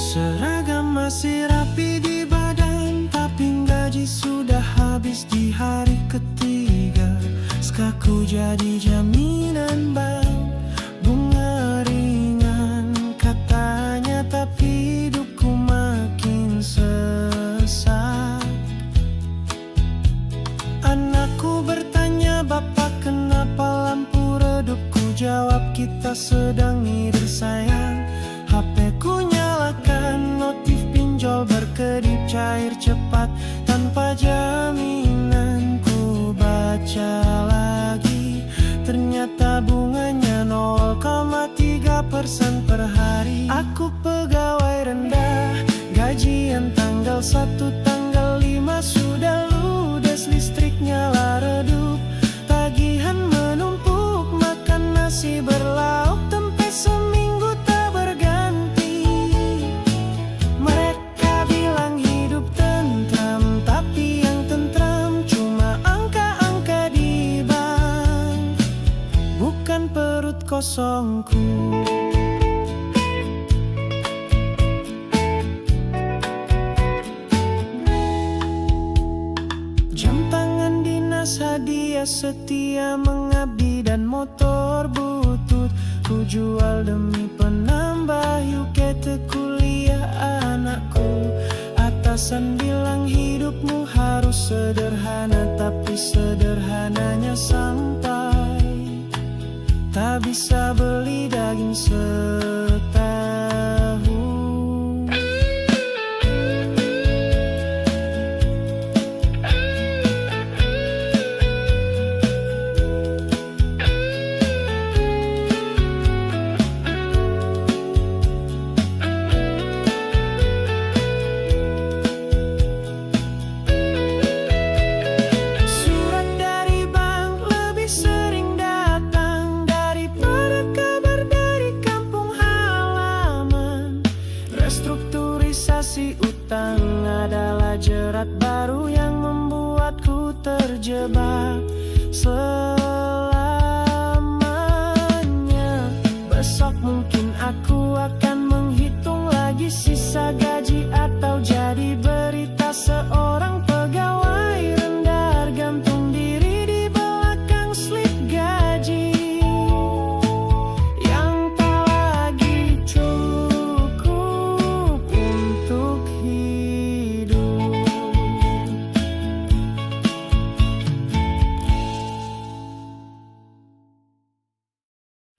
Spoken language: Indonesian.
Seragam masih rapi di badan, tapi gaji sudah habis di hari ketiga. Skaku jadi jaminan bank, bunga ringan katanya, tapi hidupku makin sesak. Anakku bertanya, "Bapak, kenapa lampu redup?" Ku jawab, "Kita sedang ngider sayang." HP ku nyalakan, notif pinjol berkedip cair cepat tanpa jaminan. Ku baca lagi, ternyata bunganya 0,3% per hari. Aku pegawai rendah, gajian tanggal 1, tanggal 5 sudah ludes, listrik nyala redup, tagihan menumpuk, makan nasi berlauk tempe seminggu tak berganti. Mereka bilang hidup tentram, tapi yang tentram cuma angka-angka di bank, bukan perut kosongku. Jam tangan dinas, hadiah setia mengabdi, dan motor butut ku jual demi penambah UKT kuliah anakku. Atasan bilang hidupmu harus sederhana, tapi sederhananya sampai tak bisa beli daging setahun. Surat dari bank lebih sering datang daripada kabar dari kampung halaman. Restrukturisasi utang adalah jerat baru yang membuatku terjebak selamanya. Besok mungkin aku akan